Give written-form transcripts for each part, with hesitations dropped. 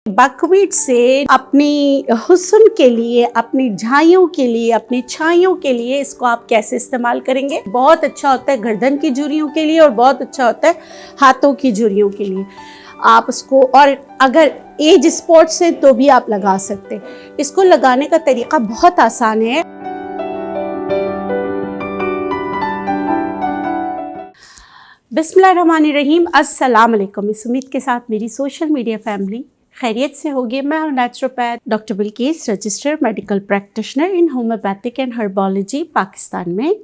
Buckwheat से अपनी हुस्न के लिए, अपनी झाइयों के लिए, अपनी छाइयों के लिए इसको आप कैसे इस्तेमाल करेंगे। बहुत अच्छा होता है गर्दन की झुर्रियों के लिए और बहुत अच्छा होता है हाथों की झुर्रियों के लिए। आप इसको, और अगर एज स्पॉट्स हैं तो भी आप लगा सकते हैं। इसको लगाने का तरीका बहुत आसान है। बिस्मिल्लाहिर्रहमानिर्रहीम, अस्सलाम वालेकुम। इस उम्मीद के साथ मेरी सोशल मीडिया फैमिली खैरियत से होगी। मैं हूँ naturopath doctor Bilquis, registered medical practitioner in homeopathic and herbology Pakistan में।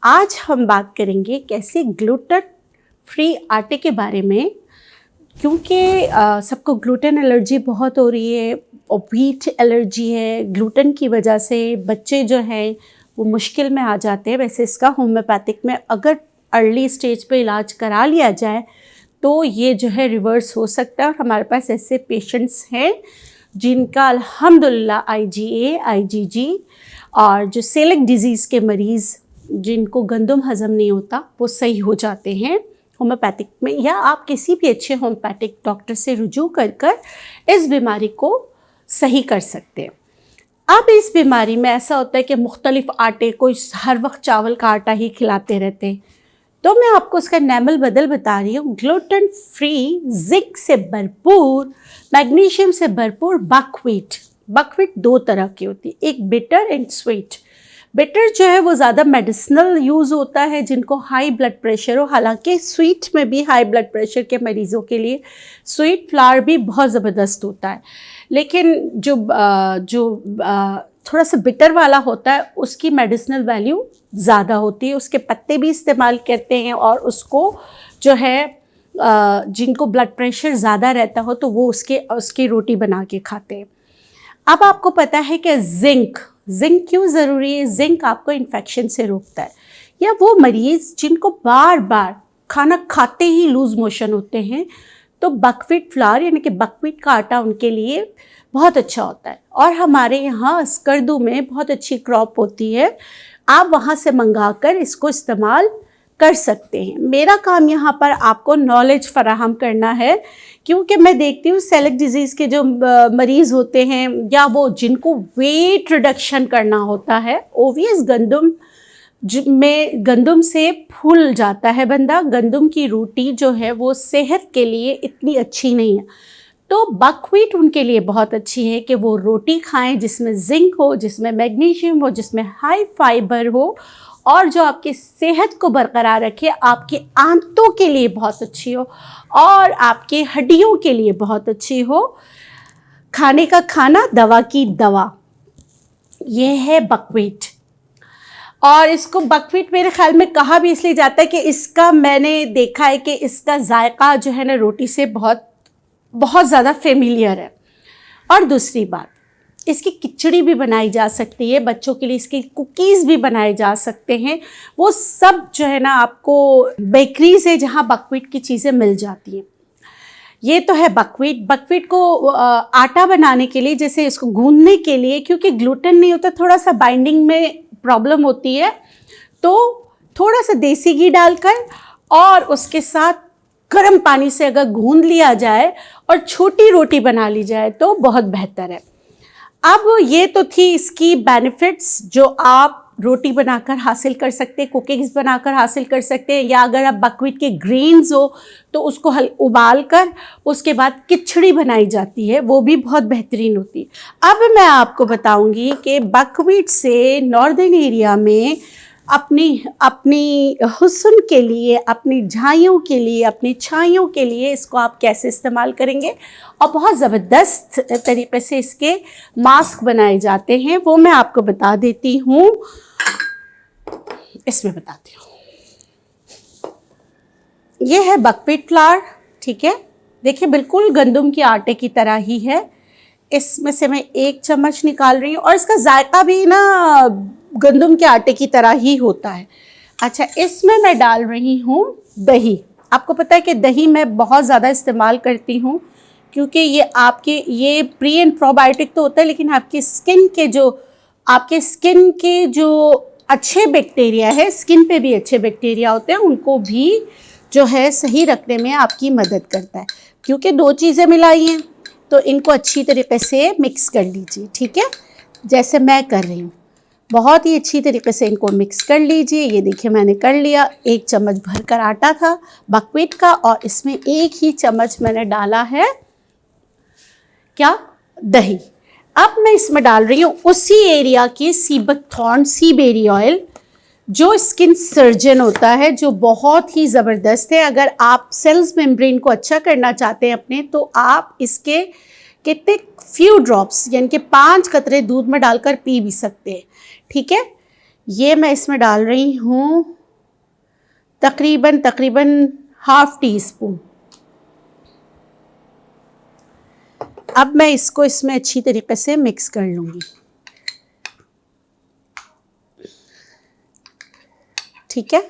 आज हम बात करेंगे कैसे ग्लूटेन फ्री आटे के बारे में, क्योंकि सबको ग्लूटेन एलर्जी बहुत हो रही है और व्हीट एलर्जी है। ग्लूटेन की वजह से बच्चे जो हैं वो मुश्किल में आ जाते हैं। वैसे इसका होम्योपैथिक में अगर अर्ली स्टेज पे इलाज करा लिया जाए तो ये जो है रिवर्स हो सकता है। और हमारे पास ऐसे पेशेंट्स हैं जिनका अल्हम्दुलिल्लाह IgA, IgG और जो सेलिक डिज़ीज़ के मरीज़ जिनको गंदम हज़म नहीं होता वो सही हो जाते हैं होम्योपैथिक में। या आप किसी भी अच्छे होम्योपैथिक डॉक्टर से रुजू कर इस बीमारी को सही कर सकते हैं। अब इस बीमारी में ऐसा होता है कि मुख्तलिफ आटे, कोई हर वक्त चावल का आटा ही खिलाते रहते हैं, तो मैं आपको उसका नेमल बदल बता रही हूँ। ग्लूटेन फ्री, जिंक से भरपूर, मैग्नीशियम से भरपूर बकव्हीट। बकव्हीट दो तरह की होती है, एक बिटर एंड स्वीट। बिटर जो है वो ज़्यादा मेडिसिनल यूज़ होता है जिनको हाई ब्लड प्रेशर हो। हालांकि स्वीट में भी हाई ब्लड प्रेशर के मरीज़ों के लिए स्वीट फ्लावर भी बहुत ज़बरदस्त होता है, लेकिन जो थोड़ा सा बिटर वाला होता है उसकी मेडिसिनल वैल्यू ज़्यादा होती है। उसके पत्ते भी इस्तेमाल करते हैं और उसको जो है जिनको ब्लड प्रेशर ज़्यादा रहता हो तो वो उसकी रोटी बना के खाते हैं। अब आपको पता है कि जिंक क्यों ज़रूरी है। जिंक आपको इन्फेक्शन से रोकता है। या वो मरीज़ जिनको बार बार खाना खाते ही लूज़ मोशन होते हैं, तो बकव्हीट फ्लावर यानी कि बकव्हीट का आटा उनके लिए बहुत अच्छा होता है। और हमारे यहाँ स्कर्दू में बहुत अच्छी क्रॉप होती है, आप वहाँ से मंगाकर इसको इस्तेमाल कर सकते हैं। मेरा काम यहाँ पर आपको नॉलेज फराहम करना है, क्योंकि मैं देखती हूँ सेलिक डिज़ीज़ के जो मरीज़ होते हैं या वो जिनको वेट रिडक्शन करना होता है, ओवियस गंदम से फूल जाता है बंदा। गंदम की रोटी जो है वो सेहत के लिए इतनी अच्छी नहीं है, तो बकव्हीट उनके लिए बहुत अच्छी है कि वो रोटी खाएं जिसमें जिंक हो, जिसमें मैग्नीशियम हो, जिसमें हाई फाइबर हो और जो आपकी सेहत को बरकरार रखे। आपके आंतों के लिए बहुत अच्छी हो और आपके हड्डियों के लिए बहुत अच्छी हो। खाने का खाना, दवा की दवा, ये है बकव्हीट। और इसको बकव्हीट मेरे ख्याल में कहा भी इसलिए जाता है कि इसका, मैंने देखा है कि इसका जायका जो है ना रोटी से बहुत ज़्यादा फेमिलियर है। और दूसरी बात, इसकी खिचड़ी भी बनाई जा सकती है बच्चों के लिए, इसकी कुकीज़ भी बनाए जा सकते हैं। वो सब जो है ना आपको बेकरी से जहाँ बकव्हीट की चीज़ें मिल जाती हैं। ये तो है बकव्हीट को आटा बनाने के लिए, जैसे इसको गूंदने के लिए, क्योंकि ग्लूटेन नहीं होता, थोड़ा सा बाइंडिंग में प्रॉब्लम होती है, तो थोड़ा सा देसी घी डालकर और उसके साथ गर्म पानी से अगर गूंद लिया जाए और छोटी रोटी बना ली जाए तो बहुत बेहतर है। अब ये तो थी इसकी बेनिफिट्स जो आप रोटी बनाकर हासिल कर सकते हैं, कुकीज़ बनाकर हासिल कर सकते हैं, या अगर आप बकव्हीट के ग्रेन्स हो तो उसको उबाल कर उसके बाद खिचड़ी बनाई जाती है, वो भी बहुत बेहतरीन होती है। अब मैं आपको बताऊंगी कि बकव्हीट से नॉर्दर्न एरिया में अपनी हुस्न के लिए, अपनी झाइयों के लिए, अपनी छाइयों के लिए इसको आप कैसे इस्तेमाल करेंगे। और बहुत ज़बरदस्त तरीके से इसके मास्क बनाए जाते हैं, वो मैं आपको बता देती हूँ। इसमें बताती हूँ, ये है बकव्हीट फ्लावर, ठीक है। देखिए बिल्कुल गंदम के आटे की तरह ही है। इसमें से मैं 1 चम्मच निकाल रही हूँ और इसका जायका भी ना गंदम के आटे की तरह ही होता है। अच्छा, इसमें मैं डाल रही हूँ दही। आपको पता है कि दही मैं बहुत ज़्यादा इस्तेमाल करती हूँ, क्योंकि ये प्री एंड प्रोबायोटिक तो होता है, लेकिन आपके स्किन के जो अच्छे बैक्टीरिया है, स्किन पे भी अच्छे बैक्टीरिया होते हैं, उनको भी जो है सही रखने में आपकी मदद करता है, क्योंकि 2 चीज़ें मिलाई हैं। तो इनको अच्छी तरीके से मिक्स कर लीजिए, ठीक है, जैसे मैं कर रही हूँ। बहुत ही अच्छी तरीके से इनको मिक्स कर लीजिए। ये देखिए मैंने कर लिया। 1 चम्मच भरकर आटा था बकव्हीट का, और इसमें 1 ही चम्मच मैंने डाला है क्या, दही। अब मैं इसमें डाल रही हूँ उसी एरिया की सीबकथॉर्न सी बेरी ऑयल, जो स्किन सर्जन होता है, जो बहुत ही ज़बरदस्त है। अगर आप सेल्स मेम्ब्रेन को अच्छा करना चाहते हैं अपने, तो आप इसके कितने फ्यू ड्रॉप्स यानी कि 5 कतरे दूध में डालकर पी भी सकते हैं, ठीक है। ये मैं इसमें डाल रही हूँ तकरीबन ½ टीस्पून। अब मैं इसको इसमें अच्छी तरीके से मिक्स कर लूँगी, ठीक है।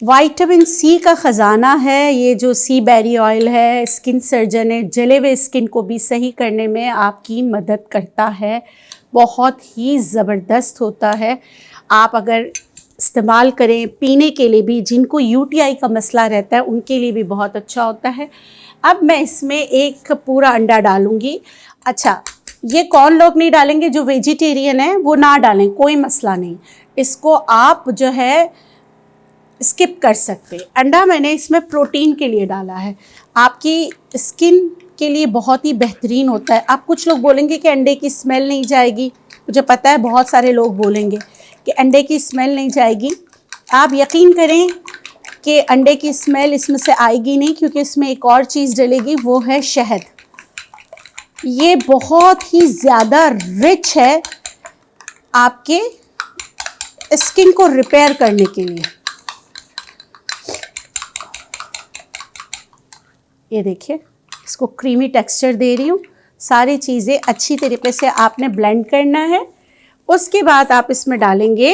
विटामिन सी का ख़जाना है ये जो सी बेरी ऑयल है, स्किन सर्जन है, जले हुए स्किन को भी सही करने में आपकी मदद करता है, बहुत ही ज़बरदस्त होता है। आप अगर इस्तेमाल करें पीने के लिए भी, जिनको यूटीआई का मसला रहता है उनके लिए भी बहुत अच्छा होता है। अब मैं इसमें 1 पूरा अंडा डालूँगी। अच्छा, ये कौन लोग नहीं डालेंगे, जो वेजिटेरियन है वो ना डालें, कोई मसला नहीं, इसको आप जो है स्किप कर सकते। अंडा मैंने इसमें प्रोटीन के लिए डाला है, आपकी स्किन के लिए बहुत ही बेहतरीन होता है। आप कुछ लोग बोलेंगे कि अंडे की स्मेल नहीं जाएगी, मुझे पता है बहुत सारे लोग बोलेंगे कि अंडे की स्मेल नहीं जाएगी। आप यकीन करें कि अंडे की स्मेल इसमें से आएगी नहीं, क्योंकि इसमें एक और चीज़ डलेगी, वो है शहद। ये बहुत ही ज़्यादा रिच है आपके स्किन को रिपेयर करने के लिए। ये देखिए, इसको क्रीमी टेक्सचर दे रही हूँ। सारी चीज़ें अच्छी तरीके से आपने ब्लेंड करना है। उसके बाद आप इसमें डालेंगे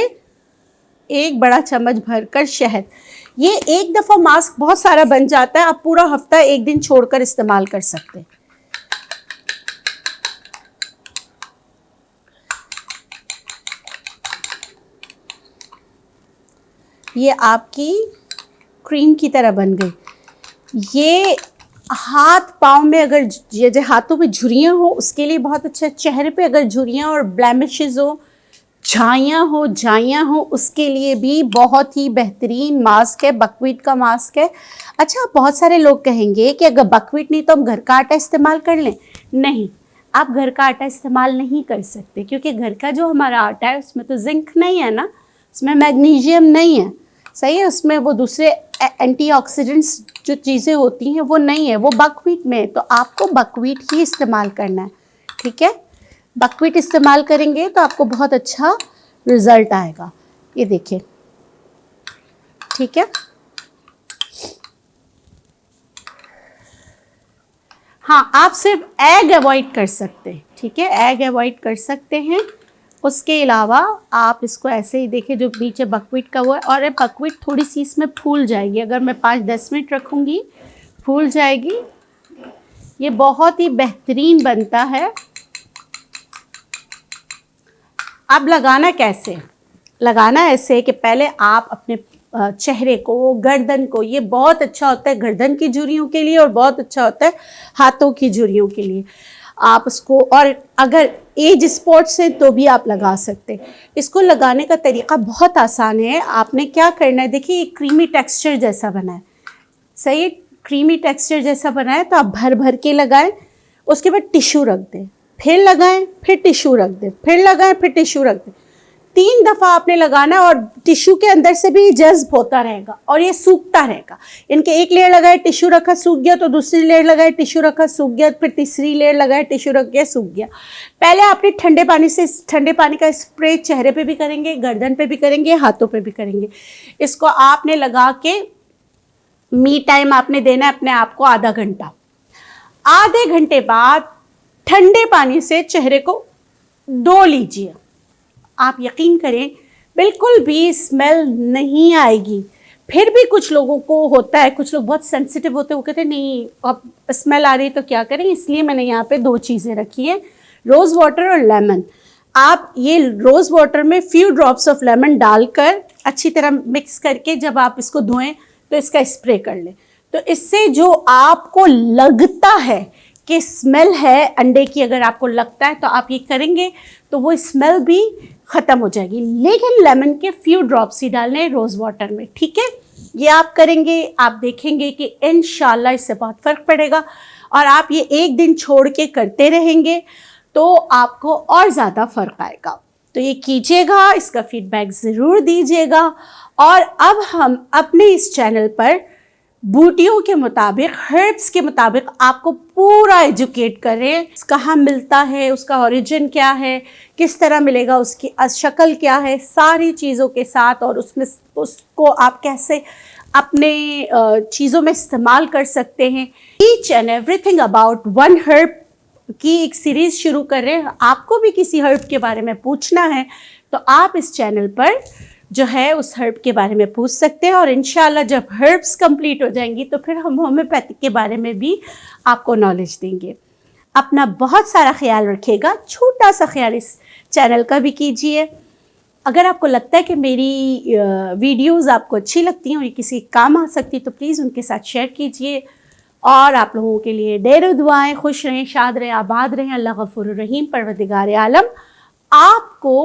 1 बड़ा चम्मच भरकर शहद। ये एक दफ़ा मास्क बहुत सारा बन जाता है, आप पूरा हफ्ता 1 दिन छोड़कर इस्तेमाल कर सकते हैं। ये आपकी क्रीम की तरह बन गई। ये हाथ पाँव में अगर ये जो हाथों में झुर्रियाँ हो उसके लिए बहुत अच्छा है। चेहरे पे अगर झुर्रियाँ और ब्लैमिशेस हो, जाइयाँ हो उसके लिए भी बहुत ही बेहतरीन मास्क है, बकव्हीट का मास्क है। अच्छा, बहुत सारे लोग कहेंगे कि अगर बकव्हीट नहीं तो हम घर का आटा इस्तेमाल कर लें। नहीं, आप घर का आटा इस्तेमाल नहीं कर सकते, क्योंकि घर का जो हमारा आटा है उसमें तो जिंक नहीं है ना, उसमें मैग्नीशियम नहीं है, सही है, उसमें वो दूसरे एंटीऑक्सीडेंट्स जो चीज़ें होती हैं वो नहीं है, वो बकव्हीट में है। तो आपको बकव्हीट ही इस्तेमाल करना है, ठीक है। बकव्हीट इस्तेमाल करेंगे तो आपको बहुत अच्छा रिज़ल्ट आएगा। ये देखिए, ठीक है। हाँ, आप सिर्फ एग अवॉइड कर सकते हैं, ठीक है, एग अवॉइड कर सकते हैं। उसके अलावा आप इसको ऐसे ही देखिए, जो नीचे बकव्हीट का हुआ है, और बकव्हीट थोड़ी सी इसमें फूल जाएगी, अगर मैं 5-10 मिनट रखूँगी फूल जाएगी। ये बहुत ही बेहतरीन बनता है। अब लगाना कैसे, लगाना ऐसे कि पहले आप अपने चेहरे को, गर्दन को, ये बहुत अच्छा होता है गर्दन की झुर्रियों के लिए और बहुत अच्छा होता है हाथों की झुर्रियों के लिए। आप उसको, और अगर एज स्पॉट्स हैं तो भी आप लगा सकते हैं। इसको लगाने का तरीका बहुत आसान है। आपने क्या करना है, देखिए ये क्रीमी टेक्सचर जैसा बना है, सही है, क्रीमी टेक्सचर जैसा बना है, तो आप भर भर के लगाएं। उसके बाद टिश्यू रख दें, फिर लगाएं, फिर टिश्यू रख दें, फिर लगाएं, फिर टिश्यू रख दें। 3 दफ़ा आपने लगाना, और टिश्यू के अंदर से भी जज्ब होता रहेगा और ये सूखता रहेगा। इनके एक लेयर लगाए, टिश्यू रखा, सूख गया, तो दूसरी लेयर लगाए, टिश्यू रखा, सूख गया, फिर तीसरी लेयर लगाए, टिश्यू रख गया, सूख गया। पहले आपने ठंडे पानी का स्प्रे चेहरे पे भी करेंगे, गर्दन पे भी करेंगे, हाथों पे भी करेंगे। इसको आपने लगा के मी टाइम आपने देना है अपने आप को आधा घंटा। आधे घंटे बाद ठंडे पानी से चेहरे को धो लीजिए। आप यकीन करें बिल्कुल भी स्मेल नहीं आएगी। फिर भी कुछ लोगों को होता है, कुछ लोग बहुत सेंसिटिव होते हैं, वो कहते हैं नहीं अब स्मेल आ रही है तो क्या करें। इसलिए मैंने यहाँ पे 2 चीज़ें रखी हैं, रोज़ वाटर और लेमन। आप ये रोज़ वाटर में फ्यू ड्रॉप्स ऑफ लेमन डालकर अच्छी तरह मिक्स करके जब आप इसको धोएं तो इसका स्प्रे कर लें, तो इससे जो आपको लगता है कि स्मेल है अंडे की, अगर आपको लगता है तो आप ये करेंगे तो वो स्मेल भी ख़त्म हो जाएगी। लेकिन लेमन के फ्यू ड्रॉप्स ही डालने हैं रोज़ वाटर में, ठीक है। ये आप करेंगे, आप देखेंगे कि इंशाल्लाह इससे बहुत फ़र्क पड़ेगा। और आप ये एक दिन छोड़ के करते रहेंगे तो आपको और ज़्यादा फ़र्क आएगा। तो ये कीजिएगा, इसका फीडबैक ज़रूर दीजिएगा। और अब हम अपने इस चैनल पर बूटियों के मुताबिक, हर्ब्स के मुताबिक आपको पूरा एजुकेट करें। कहाँ मिलता है, उसका ओरिजिन क्या है, किस तरह मिलेगा, उसकी शक्ल क्या है, सारी चीज़ों के साथ, और उसमें उसको आप कैसे अपने चीज़ों में इस्तेमाल कर सकते हैं। Each and everything about one herb की एक सीरीज़ शुरू कर रहे हैं। आपको भी किसी हर्ब के बारे में पूछना है तो आप इस चैनल पर जो है उस हर्ब के बारे में पूछ सकते हैं। और इंशाल्लाह जब हर्ब्स कंप्लीट हो जाएंगी तो फिर हम होम्योपैथिक के बारे में भी आपको नॉलेज देंगे। अपना बहुत सारा ख्याल रखिएगा, छोटा सा ख्याल इस चैनल का भी कीजिए। अगर आपको लगता है कि मेरी वीडियोस आपको अच्छी लगती हैं और ये किसी काम आ सकती है तो प्लीज़ उनके साथ शेयर कीजिए। और आप लोगों के लिए ढेरों दुआएं, खुश रहें, शाद रहें, आबाद रहें। अल्लाह गफूर रहीम परवरदिगार आलम आपको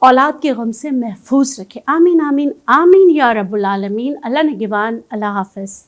औलाद के गम से महफूज रखे। आमीन आमीन आमीन या रब्बुल आलमीन। अल्लाह निगहबान। अल्लाह हाफ़िज़।